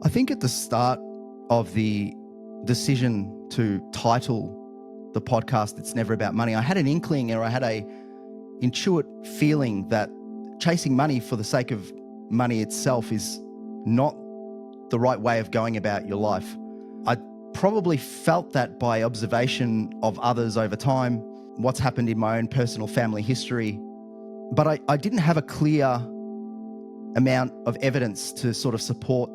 I think at the start of the decision to title the podcast It's Never About Money, I had an inkling, or I had a intuitive feeling that chasing money for the sake of money itself is not the right way of going about your life. I probably felt that by observation of others over time, what's happened in my own personal family history, but I didn't have a clear amount of evidence to sort of support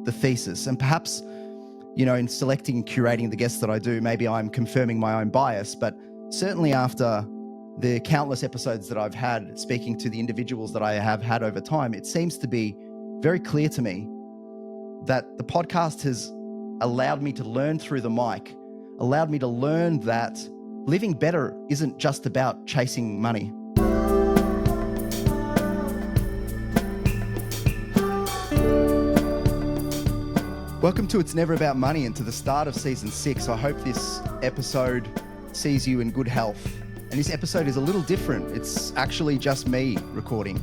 the thesis. And perhaps, you know, in selecting and curating the guests that I do, maybe I'm confirming my own bias, but certainly after the countless episodes that I've had speaking to the individuals that I have had over time, it seems to be very clear to me that the podcast has allowed me to learn through the mic, allowed me to learn that living better isn't just about chasing money. Welcome to It's Never About Money and to the start of Season 6. I hope this episode sees you in good health. And this episode is a little different. It's actually just me recording,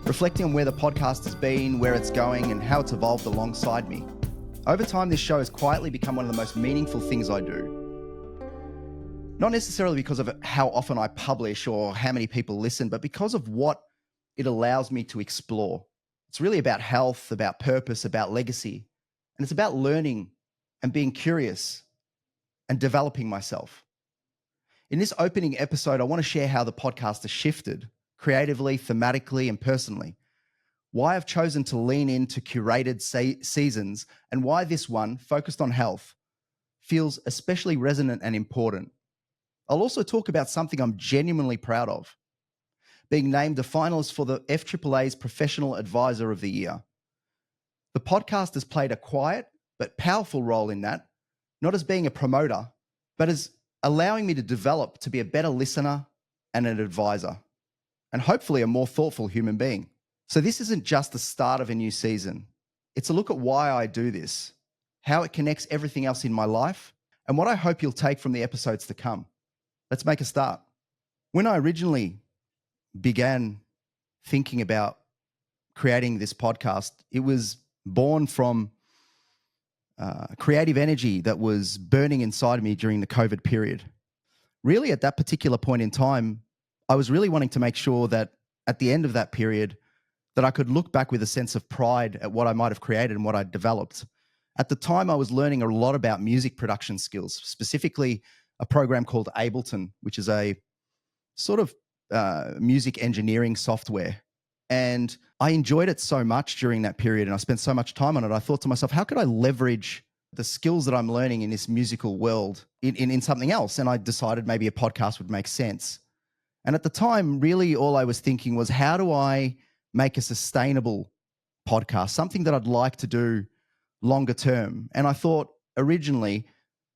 reflecting on where the podcast has been, where it's going, and how it's evolved alongside me. Over time, this show has quietly become one of the most meaningful things I do. Not necessarily because of how often I publish or how many people listen, but because of what it allows me to explore. It's really about health, about purpose, about legacy. And it's about learning and being curious and developing myself. In this opening episode, I want to share how the podcast has shifted creatively, thematically, and personally. Why I've chosen to lean into curated seasons and why this one, focused on health, feels especially resonant and important. I'll also talk about something I'm genuinely proud of, being named a finalist for the 𝐼𝑡'𝑠 Professional Advisor of the Year. The podcast has played a quiet but powerful role in that, not as being a promoter, but as allowing me to develop to be a better listener and an advisor, and hopefully a more thoughtful human being. So this isn't just the start of a new season. It's a look at why I do this, how it connects everything else in my life, and what I hope you'll take from the episodes to come. Let's make a start. When I originally began thinking about creating this podcast, it was born from creative energy that was burning inside of me during the COVID period. Really, at that particular point in time, I was really wanting to make sure that at the end of that period, that I could look back with a sense of pride at what I might have created and what I'd developed. At the time, I was learning a lot about music production skills, specifically a program called Ableton, which is a sort of music engineering software. And I enjoyed it so much during that period, and I spent so much time on it. I thought to myself, how could I leverage the skills that I'm learning in this musical world in something else? And I decided maybe a podcast would make sense. And at the time, really all I was thinking was, how do I make a sustainable podcast, something that I'd like to do longer term? And I thought originally,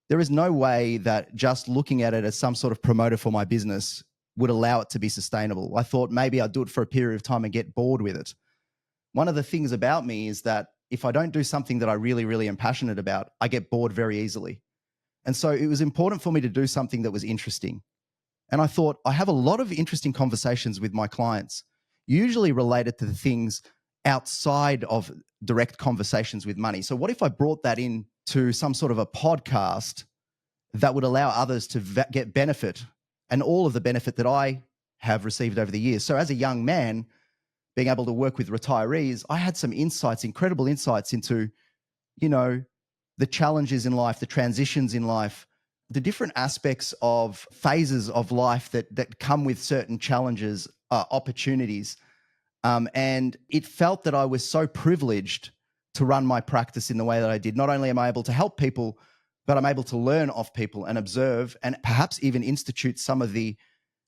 there is no way that just looking at it as some sort of promoter for my business would allow it to be sustainable. I thought maybe I'd do it for a period of time and get bored with it. One of the things about me is that if I don't do something that I really, really am passionate about, I get bored very easily. And so it was important for me to do something that was interesting. And I thought, I have a lot of interesting conversations with my clients, usually related to the things outside of direct conversations with money. So what if I brought that in to some sort of a podcast that would allow others to get benefit and all of the benefit that I have received over the years? So as a young man, being able to work with retirees, I had some insights, incredible insights into, you know, the challenges in life, the transitions in life, the different aspects of phases of life that come with certain challenges, opportunities. And it felt that I was so privileged to run my practice in the way that I did. Not only am I able to help people, but I'm able to learn off people and observe and perhaps even institute some of the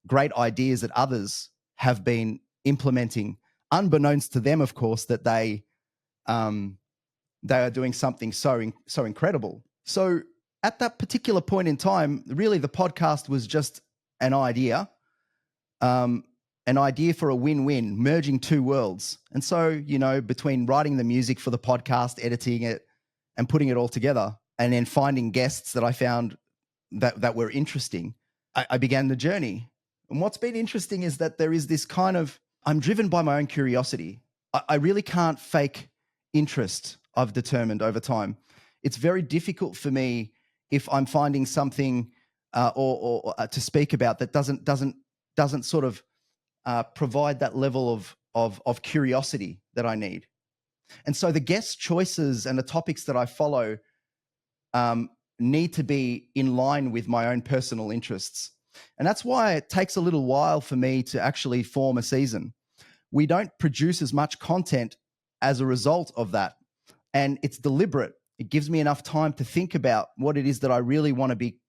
great ideas that others have been implementing, unbeknownst to them, of course, that they are doing something so incredible. So at that particular point in time, really the podcast was just an idea for a win-win, merging two worlds. And so, you know, between writing the music for the podcast, editing it, and putting it all together, and then finding guests that I found that were interesting, I began the journey. And what's been interesting is that there is this kind of, I'm driven by my own curiosity. I really can't fake interest. I've determined over time. It's very difficult for me if I'm finding something or to speak about that doesn't sort of provide that level of curiosity that I need. And so the guest choices and the topics that I follow need to be in line with my own personal interests. And that's why it takes a little while for me to actually form a season. We don't produce as much content as a result of that. And it's deliberate. It gives me enough time to think about what it is that I really want to be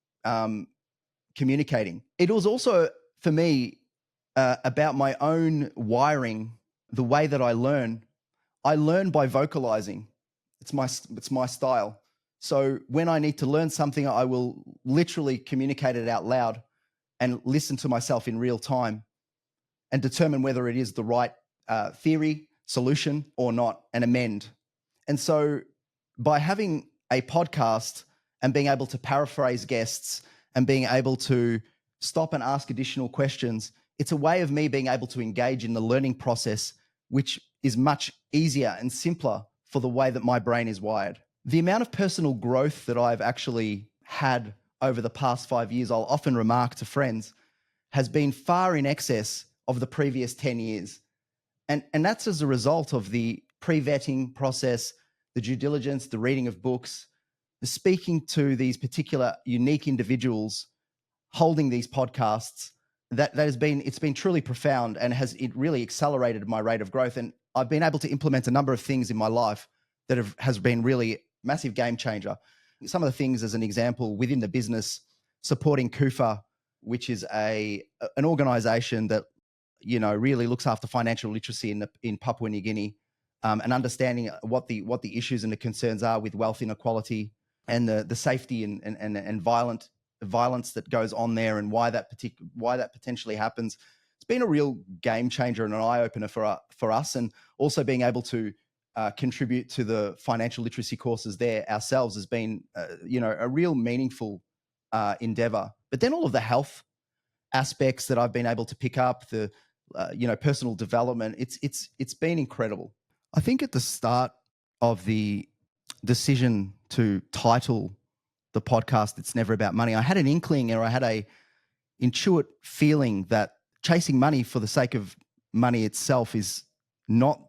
communicating. It was also, for me, about my own wiring, the way that I learn. I learn by vocalizing. It's my style. So when I need to learn something, I will literally communicate it out loud and listen to myself in real time and determine whether it is the right theory, solution or not, and amend. And so by having a podcast and being able to paraphrase guests and being able to stop and ask additional questions, it's a way of me being able to engage in the learning process, which is much easier and simpler for the way that my brain is wired. The amount of personal growth that I've actually had over the past 5 years, I'll often remark to friends, has been far in excess of the previous 10 years. And that's as a result of the pre-vetting process, the due diligence, the reading of books, the speaking to these particular unique individuals, holding these podcasts. It's been truly profound, and it really accelerated my rate of growth. And I've been able to implement a number of things in my life that has been really massive game changer. Some of the things, as an example, within the business, supporting 𝐽𝑣𝑒𝑟, which is an organization that really looks after financial literacy in Papua New Guinea, and understanding what the issues and the concerns are with wealth inequality and the safety and violence that goes on there, and why that potentially happens. It's been a real game changer and an eye opener for us, and also being able to contribute to the financial literacy courses there ourselves has been a real meaningful endeavor. But then all of the health aspects that I've been able to pick up, the personal development, it's been incredible. I think at the start of the decision to title the podcast "It's Never About Money," I had an inkling, or I had a intuitive feeling that chasing money for the sake of money itself is not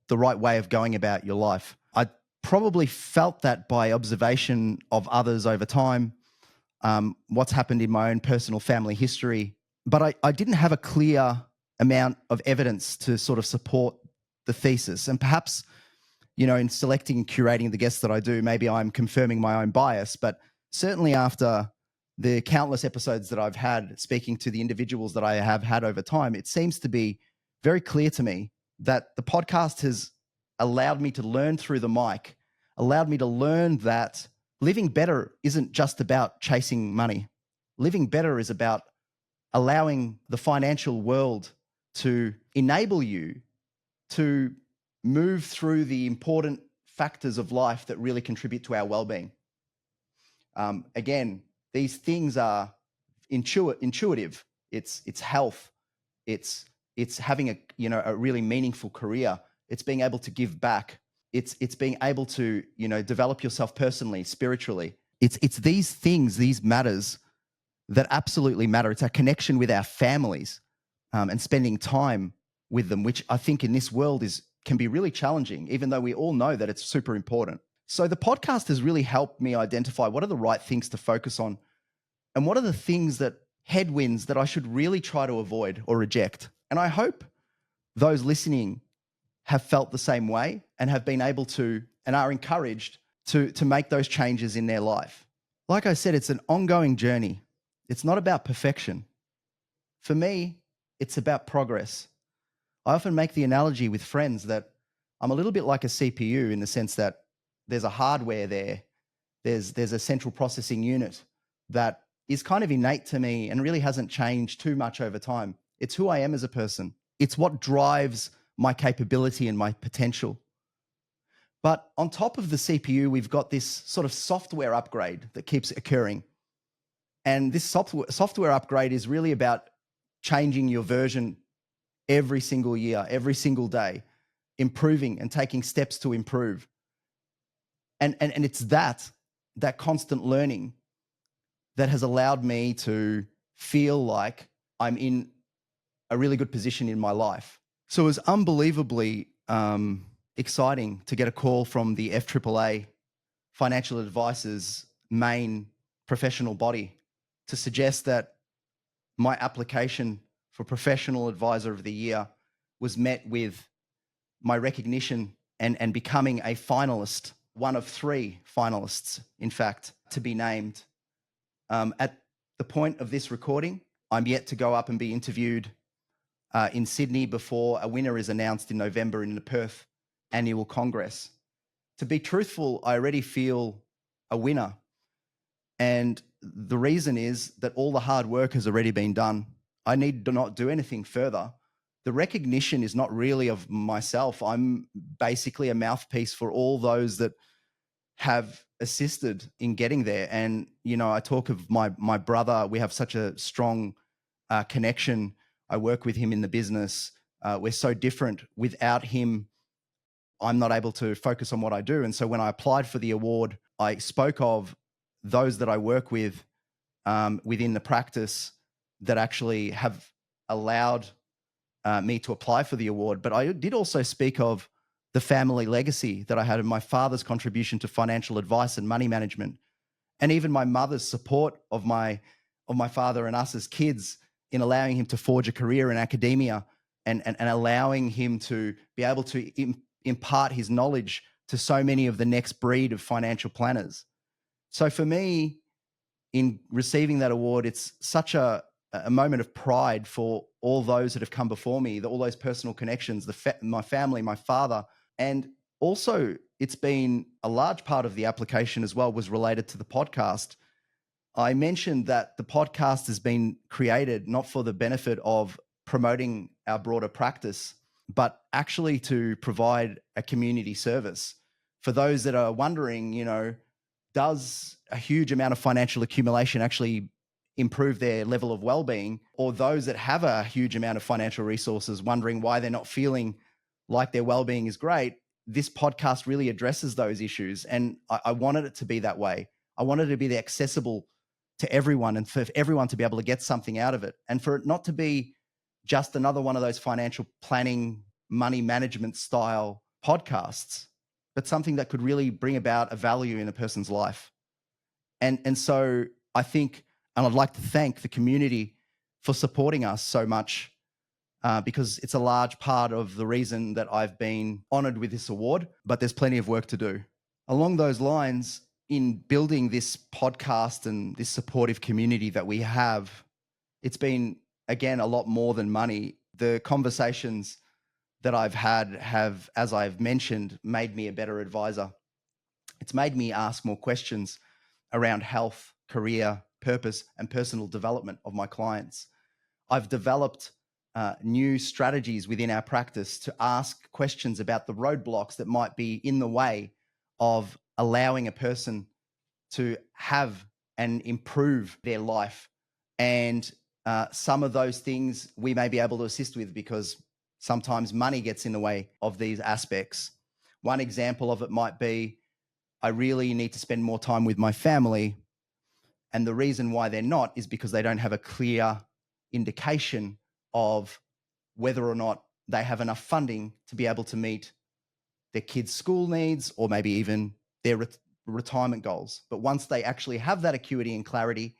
the right way of going about your life. I probably felt that by observation of others over time, what's happened in my own personal family history, but I didn't have a clear amount of evidence to sort of support the thesis. And perhaps, in selecting and curating the guests that I do, maybe I'm confirming my own bias, but certainly after the countless episodes that I've had speaking to the individuals that I have had over time, it seems to be very clear to me that the podcast has allowed me to learn through the mic, allowed me to learn that living better isn't just about chasing money. Living better is about allowing the financial world to enable you to move through the important factors of life that really contribute to our well-being. Again, these things are intuitive. It's health. It's having a really meaningful career. It's being able to give back. It's being able to develop yourself personally, spiritually. It's these things, these matters that absolutely matter. It's our connection with our families, and spending time with them, which I think in this world can be really challenging, even though we all know that it's super important. So the podcast has really helped me identify what are the right things to focus on, and what are the headwinds that I should really try to avoid or reject. And I hope those listening have felt the same way and have been able to, and are encouraged to make those changes in their life. Like I said, it's an ongoing journey. It's not about perfection. For me, it's about progress. I often make the analogy with friends that I'm a little bit like a CPU, in the sense that there's a hardware there. There's a central processing unit that is kind of innate to me and really hasn't changed too much over time. It's who I am as a person. It's what drives my capability and my potential. But on top of the CPU, we've got this sort of software upgrade that keeps occurring. And this software upgrade is really about changing your version every single year, every single day, improving and taking steps to improve. And it's that constant learning that has allowed me to feel like I'm in a really good position in my life. So it was unbelievably exciting to get a call from the FAAA, financial advice's main professional body, to suggest that my application for Professional Advisor of the Year was met with my recognition and becoming a finalist, one of 3 finalists, in fact, to be named. At the point of this recording, I'm yet to go up and be interviewed in Sydney before a winner is announced in November in the Perth Annual Congress. To be truthful, I already feel a winner. And the reason is that all the hard work has already been done. I need to not do anything further. The recognition is not really of myself. I'm basically a mouthpiece for all those that have assisted in getting there. And, you know, I talk of my brother. We have such a strong connection. I work with him in the business. We're so different. Without him, I'm not able to focus on what I do. And so when I applied for the award, I spoke of those that I work with within the practice that actually have allowed me to apply for the award. But I did also speak of the family legacy that I had in my father's contribution to financial advice and money management, and even my mother's support of my father and us as kids in allowing him to forge a career in academia and allowing him to be able to impart his knowledge to so many of the next breed of financial planners. So for me, in receiving that award, it's such a moment of pride for all those that have come before me, all those personal connections, my family, my father. And also, it's been a large part of the application as well was related to the podcast. I mentioned that the podcast has been created not for the benefit of promoting our broader practice, but actually to provide a community service. For those that are wondering, you know, does a huge amount of financial accumulation actually improve their level of well-being? Or those that have a huge amount of financial resources wondering why they're not feeling like their well-being is great, this podcast really addresses those issues. And I wanted it to be that way. I wanted it to be accessible to everyone and for everyone to be able to get something out of it. And for it not to be just another one of those financial planning, money management style podcasts, but something that could really bring about a value in a person's life. And so I think, and I'd like to thank the community for supporting us so much because it's a large part of the reason that I've been honored with this award, but there's plenty of work to do. Along those lines, in building this podcast and this supportive community that we have, it's been, again, a lot more than money. The conversations that I've had have, as I've mentioned, made me a better advisor. It's made me ask more questions around health, career, purpose, and personal development of my clients. I've developed new strategies within our practice to ask questions about the roadblocks that might be in the way of allowing a person to have and improve their life. And some of those things we may be able to assist with because sometimes money gets in the way of these aspects. One example of it might be, I really need to spend more time with my family. And the reason why they're not is because they don't have a clear indication of whether or not they have enough funding to be able to meet their kids' school needs or maybe even their retirement goals. But once they actually have that acuity and clarity,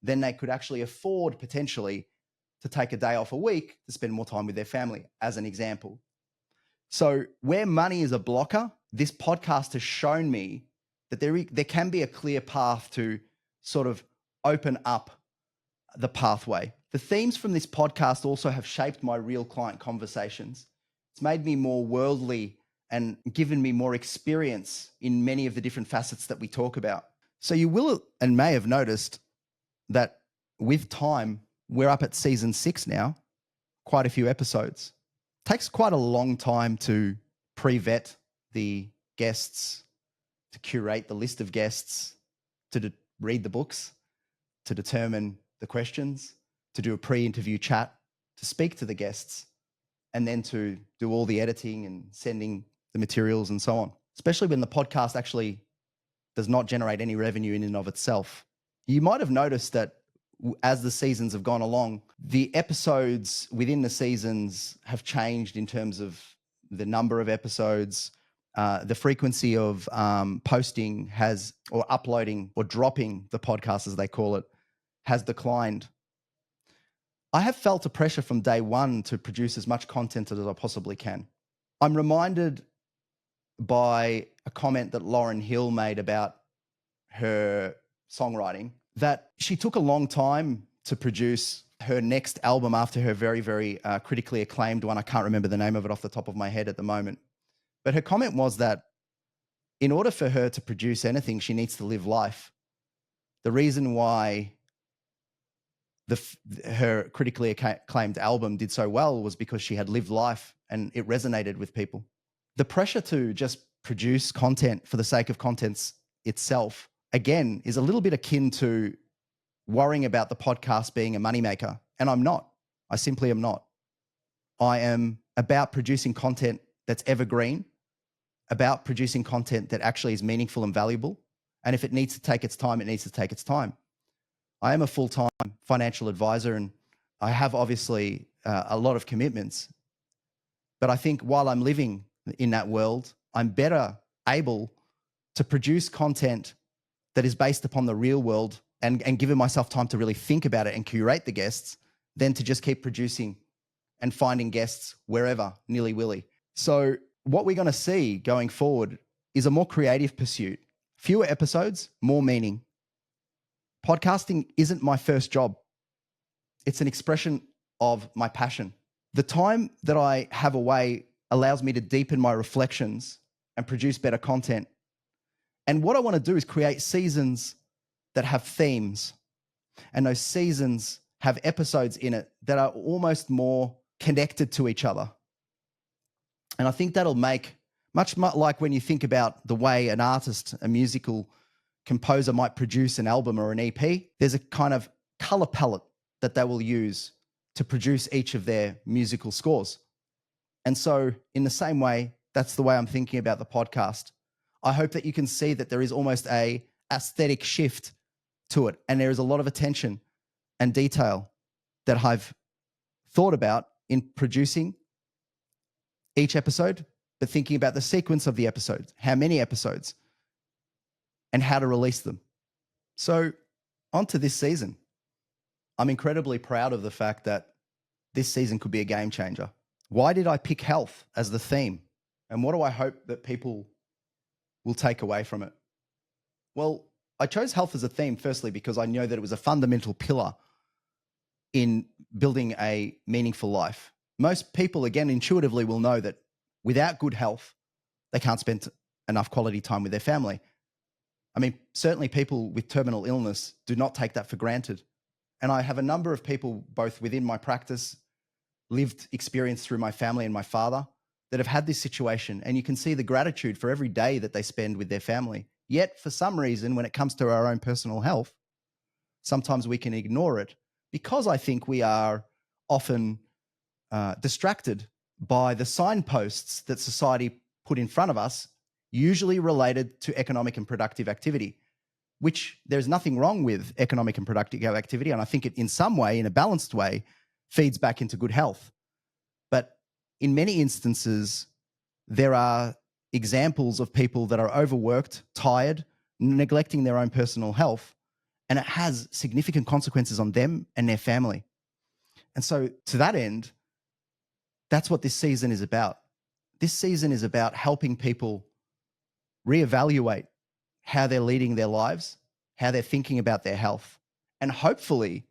then they could actually afford potentially to take a day off a week to spend more time with their family, as an example. So where money is a blocker, this podcast has shown me that there can be a clear path to sort of open up the pathway. The themes from this podcast also have shaped my real client conversations. It's made me more worldly and given me more experience in many of the different facets that we talk about. So you will and may have noticed that with time, we're up at season 6 now, quite a few episodes. It takes quite a long time to pre-vet the guests, to curate the list of guests, to read the books, to determine the questions, to do a pre-interview chat, to speak to the guests, and then to do all the editing and sending the materials and so on. Especially when the podcast actually does not generate any revenue in and of itself. You might have noticed that as the seasons have gone along, the episodes within the seasons have changed in terms of the number of episodes. The frequency of posting has, or uploading or dropping the podcast, as they call it, has declined. I have felt a pressure from day one to produce as much content as I possibly can. I'm reminded by a comment that Lauryn Hill made about her songwriting, that she took a long time to produce her next album after her very, very critically acclaimed one. I can't remember the name of it off the top of my head at the moment. But her comment was that in order for her to produce anything, she needs to live life. The reason why her critically acclaimed album did so well was because she had lived life and it resonated with people. The pressure to just produce content for the sake of contents itself, again, is a little bit akin to worrying about the podcast being a moneymaker. And I'm not. I simply am not. I am about producing content that's evergreen, about producing content that actually is meaningful and valuable. And if it needs to take its time, it needs to take its time. I am a full-time financial advisor, and I have obviously a lot of commitments. But I think while I'm living in that world, I'm better able to produce content that is based upon the real world and giving myself time to really think about it and curate the guests than to just keep producing and finding guests wherever, nilly-willy. So what we're going to see going forward is a more creative pursuit. Fewer episodes, more meaning. Podcasting isn't my first job. It's an expression of my passion. The time that I have away allows me to deepen my reflections and produce better content. And what I want to do is create seasons that have themes. And those seasons have episodes in it that are almost more connected to each other. And I think that'll make, much like when you think about the way an artist, a musical composer might produce an album or an EP, there's a kind of color palette that they will use to produce each of their musical scores. And so in the same way, that's the way I'm thinking about the podcast. I hope that you can see that there is almost a aesthetic shift to it. And there is a lot of attention and detail that I've thought about in producing each episode, but thinking about the sequence of the episodes, how many episodes, and how to release them. So on to this season. I'm incredibly proud of the fact that this season could be a game changer. Why did I pick health as the theme? And what do I hope that people will take away from it? Well, I chose health as a theme, firstly, because I know that it was a fundamental pillar in building a meaningful life. Most people, again, intuitively will know that without good health, they can't spend enough quality time with their family. I mean, certainly people with terminal illness do not take that for granted. And I have a number of people, both within my practice, lived experience through my family and my father, that have had this situation. And you can see the gratitude for every day that they spend with their family. Yet, for some reason, when it comes to our own personal health, sometimes we can ignore it because I think we are often distracted by the signposts that society put in front of us, usually related to economic and productive activity, which there's nothing wrong with economic and productive activity. And I think it in some way, in a balanced way, feeds back into good health. But in many instances, there are examples of people that are overworked, tired, neglecting their own personal health, and it has significant consequences on them and their family. And so to that end, that's what this season is about. This season is about helping people reevaluate how they're leading their lives, how they're thinking about their health, and hopefully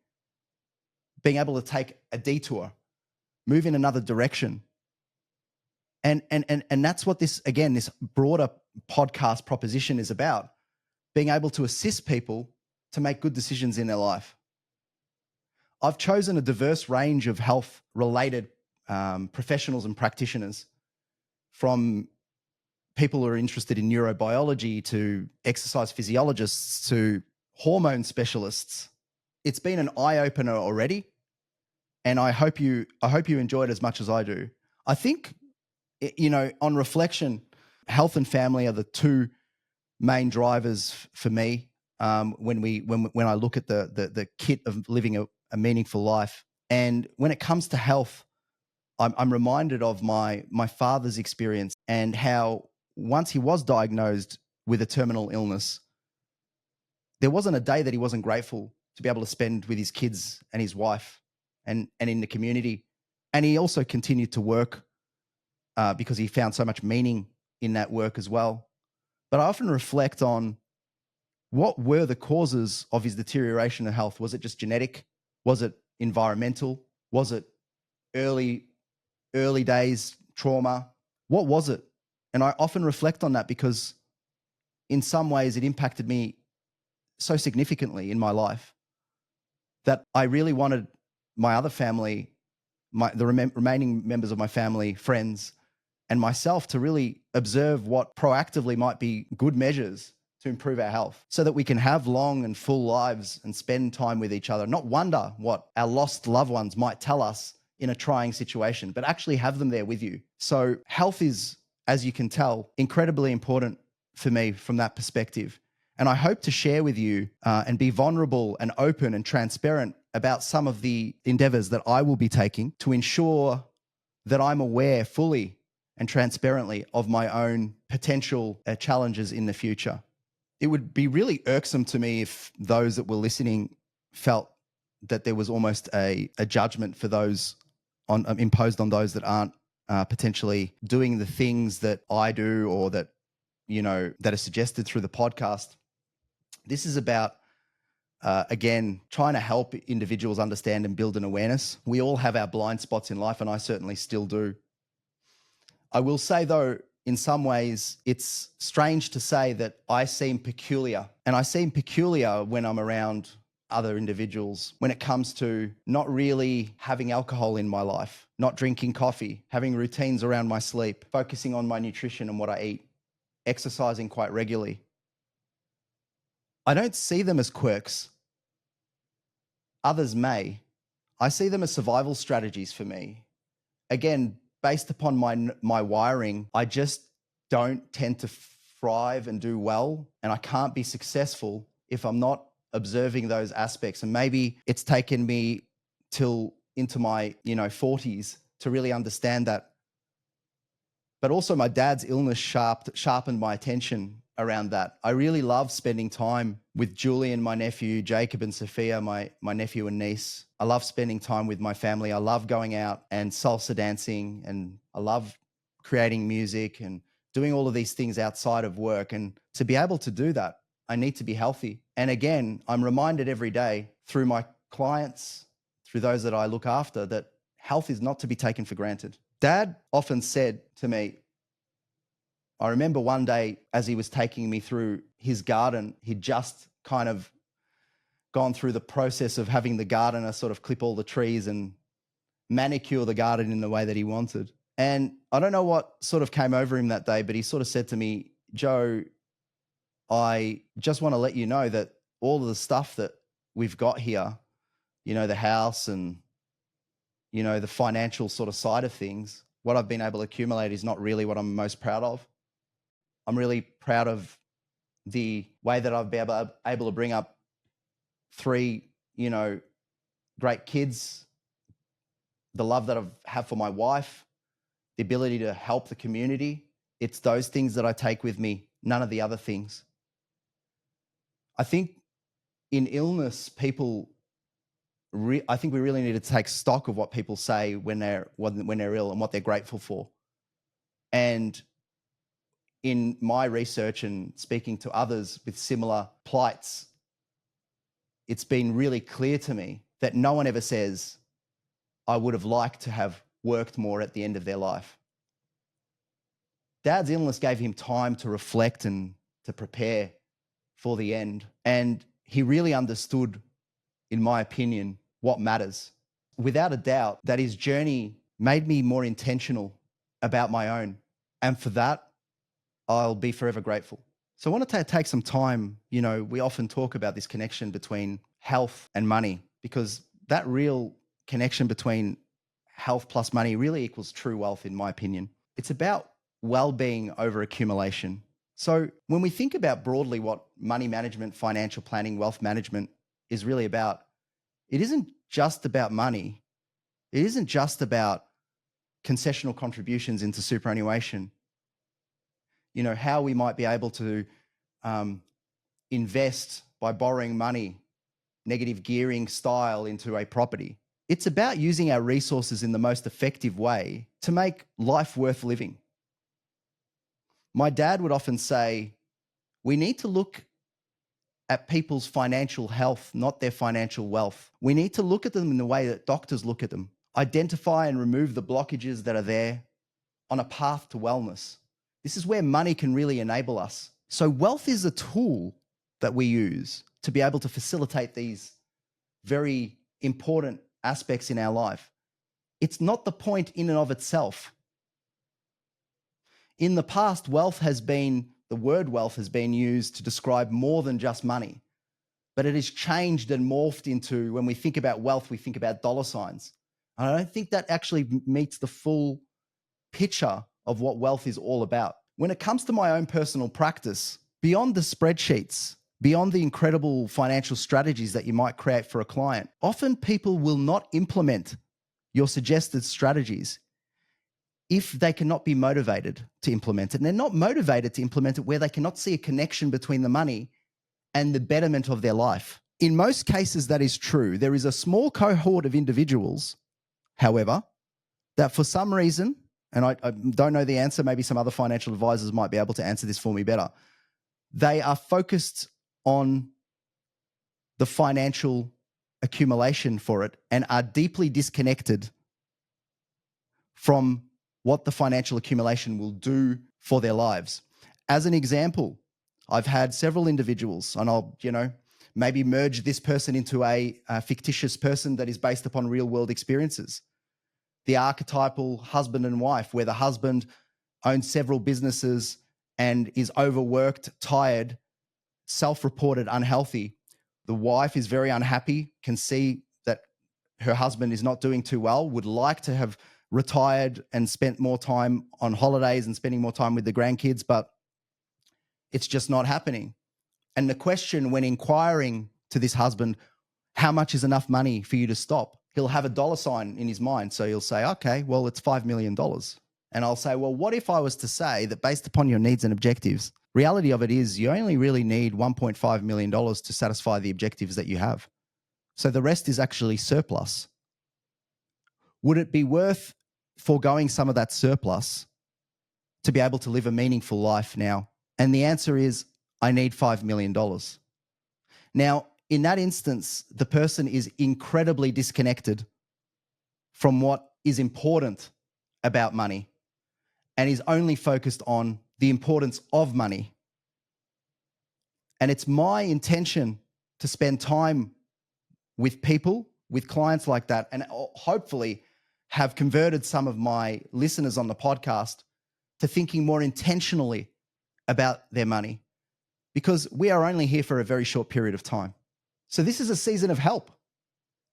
being able to take a detour, move in another direction. And that's what this, again, this broader podcast proposition is about, being able to assist people to make good decisions in their life. I've chosen a diverse range of health-related professionals and practitioners, from people who are interested in neurobiology to exercise physiologists to hormone specialists. It's been an eye-opener already, and I hope you enjoy it as much as I do. I think, on reflection, health and family are the two main drivers for me when I look at the kit of living a meaningful life. And when it comes to health, I'm reminded of my father's experience and how once he was diagnosed with a terminal illness, there wasn't a day that he wasn't grateful to be able to spend with his kids and his wife and in the community. And he also continued to work because he found so much meaning in that work as well. But I often reflect on what were the causes of his deterioration of health. Was it just genetic? Was it environmental? Was it early days trauma? What was it? And I often reflect on that because in some ways it impacted me so significantly in my life that I really wanted my other family, the remaining members of my family, friends, and myself to really observe what proactively might be good measures to improve our health so that we can have long and full lives and spend time with each other, not wonder what our lost loved ones might tell us in a trying situation, but actually have them there with you. So health is, as you can tell, incredibly important for me from that perspective. And I hope to share with you and be vulnerable and open and transparent about some of the endeavors that I will be taking to ensure that I'm aware fully and transparently of my own potential challenges in the future. It would be really irksome to me if those that were listening felt that there was almost a judgment for those imposed on those that aren't potentially doing the things that I do or that, that are suggested through the podcast. This is about, again, trying to help individuals understand and build an awareness. We all have our blind spots in life, and I certainly still do. I will say, though, in some ways, it's strange to say that I seem peculiar. And I seem peculiar when I'm around other individuals when it comes to not really having alcohol in my life, not drinking coffee, having routines around my sleep, focusing on my nutrition and what I eat, exercising quite regularly. I don't see them as quirks. Others may. I see them as survival strategies for me. Again, based upon my wiring, I just don't tend to thrive and do well, and I can't be successful if I'm not observing those aspects. And maybe it's taken me till into my 40s to really understand that. But also my dad's illness sharpened my attention around that. I really love spending time with Julian, my nephew, Jacob and Sophia, my nephew and niece. I love spending time with my family. I love going out and salsa dancing, and I love creating music and doing all of these things outside of work. And to be able to do that, I need to be healthy. And again, I'm reminded every day through my clients, through those that I look after, that health is not to be taken for granted. Dad often said to me, I remember one day as he was taking me through his garden, he'd just kind of gone through the process of having the gardener sort of clip all the trees and manicure the garden in the way that he wanted. And I don't know what sort of came over him that day, but he sort of said to me, Joe, I just want to let you know that all of the stuff that we've got here, the house and, the financial sort of side of things, what I've been able to accumulate is not really what I'm most proud of. I'm really proud of the way that I've been able to bring up 3, great kids, the love that I've had for my wife, the ability to help the community. It's those things that I take with me, none of the other things. I think in illness, I think we really need to take stock of what people say when they're ill and what they're grateful for. And in my research and speaking to others with similar plights, it's been really clear to me that no one ever says, I would have liked to have worked more at the end of their life. Dad's illness gave him time to reflect and to prepare for the end. And he really understood, in my opinion, what matters. Without a doubt, that his journey made me more intentional about my own. And for that, I'll be forever grateful. So I want to take some time. We often talk about this connection between health and money, because that real connection between health plus money really equals true wealth, in my opinion. It's about well-being over accumulation. So when we think about broadly what money management, financial planning, wealth management is really about, it isn't just about money. It isn't just about concessional contributions into superannuation. You know, how we might be able to invest by borrowing money, negative gearing style, into a property. It's about using our resources in the most effective way to make life worth living. My dad would often say, we need to look at people's financial health, not their financial wealth. We need to look at them in the way that doctors look at them, identify and remove the blockages that are there on a path to wellness. This is where money can really enable us. So wealth is a tool that we use to be able to facilitate these very important aspects in our life. It's not the point in and of itself. In the past, the word wealth has been used to describe more than just money, but it has changed and morphed into, when we think about wealth, we think about dollar signs. And I don't think that actually meets the full picture of what wealth is all about. When it comes to my own personal practice, beyond the spreadsheets, beyond the incredible financial strategies that you might create for a client, often people will not implement your suggested strategies if they cannot be motivated to implement it. And they're not motivated to implement it where they cannot see a connection between the money and the betterment of their life. In most cases, that is true. There is a small cohort of individuals, however, that for some reason, and I don't know the answer, maybe some other financial advisors might be able to answer this for me better, they are focused on the financial accumulation for it and are deeply disconnected from what the financial accumulation will do for their lives. As an example, I've had several individuals, and I'll, maybe merge this person into a fictitious person that is based upon real world experiences. The archetypal husband and wife, where the husband owns several businesses and is overworked, tired, self-reported unhealthy. The wife is very unhappy, can see that her husband is not doing too well, would like to have retired and spent more time on holidays and spending more time with the grandkids, but it's just not happening. And the question when inquiring to this husband, how much is enough money for you to stop? He'll have a dollar sign in his mind. So he'll say, okay, well, it's $5 million. And I'll say, well, what if I was to say that based upon your needs and objectives, reality of it is you only really need $1.5 million to satisfy the objectives that you have. So the rest is actually surplus. Would it be worth foregoing some of that surplus to be able to live a meaningful life now? And the answer is, I need $5 million. Now, in that instance, the person is incredibly disconnected from what is important about money and is only focused on the importance of money. And it's my intention to spend time with people, with clients like that, and hopefully have converted some of my listeners on the podcast to thinking more intentionally about their money, because we are only here for a very short period of time. So this is a season of help.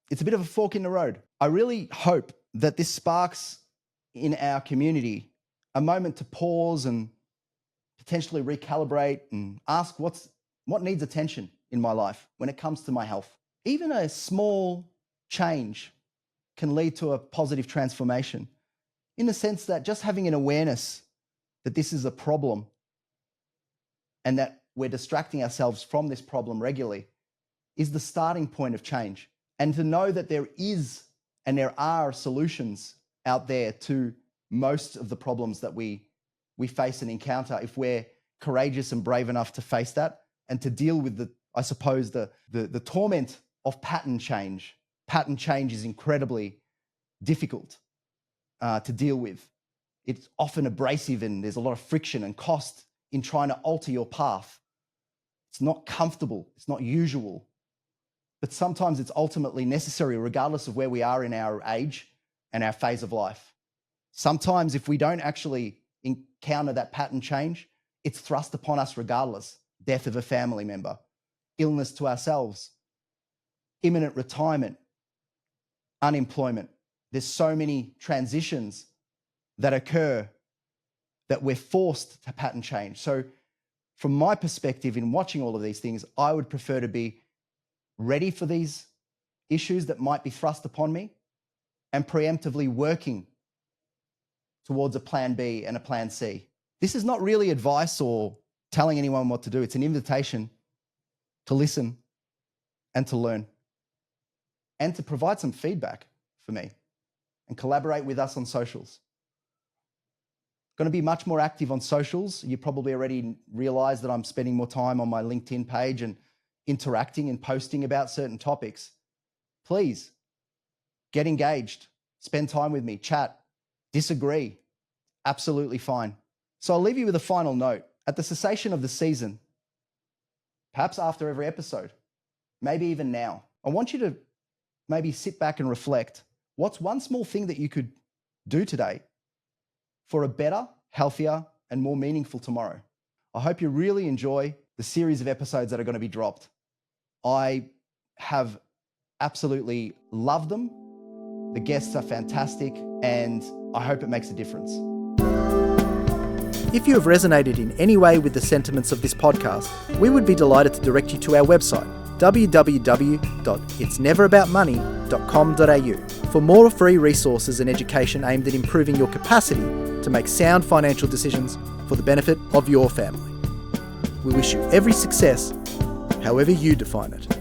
It's a bit of a fork in the road. I really hope that this sparks in our community a moment to pause and potentially recalibrate and ask what needs attention in my life when it comes to my health. Even a small change can lead to a positive transformation, in the sense that just having an awareness that this is a problem and that we're distracting ourselves from this problem regularly is the starting point of change. And to know that there is and there are solutions out there to most of the problems that we face and encounter, if we're courageous and brave enough to face that and to deal with the torment of pattern change. Pattern change is incredibly difficult to deal with. It's often abrasive and there's a lot of friction and cost in trying to alter your path. It's not comfortable. It's not usual. But sometimes it's ultimately necessary, regardless of where we are in our age and our phase of life. Sometimes if we don't actually encounter that pattern change, it's thrust upon us regardless. Death of a family member, illness to ourselves, imminent retirement, unemployment. There's so many transitions that occur that we're forced to pattern change. So from my perspective in watching all of these things, I would prefer to be ready for these issues that might be thrust upon me and preemptively working towards a plan B and a plan C. This is not really advice or telling anyone what to do. It's an invitation to listen and to learn and to provide some feedback for me and collaborate with us on socials. Going to be much more active on socials. You probably already realize that I'm spending more time on my LinkedIn page and interacting and posting about certain topics. Please get engaged, spend time with me, chat, disagree. Absolutely fine. So I'll leave you with a final note. At the cessation of the season, perhaps after every episode, maybe even now, I want you to maybe sit back and reflect. What's one small thing that you could do today for a better, healthier, and more meaningful tomorrow? I hope you really enjoy the series of episodes that are going to be dropped. I have absolutely loved them. The guests are fantastic, and I hope it makes a difference. If you have resonated in any way with the sentiments of this podcast, we would be delighted to direct you to our website, www.itsneveraboutmoney.com.au, for more free resources and education aimed at improving your capacity to make sound financial decisions for the benefit of your family. We wish you every success, however you define it.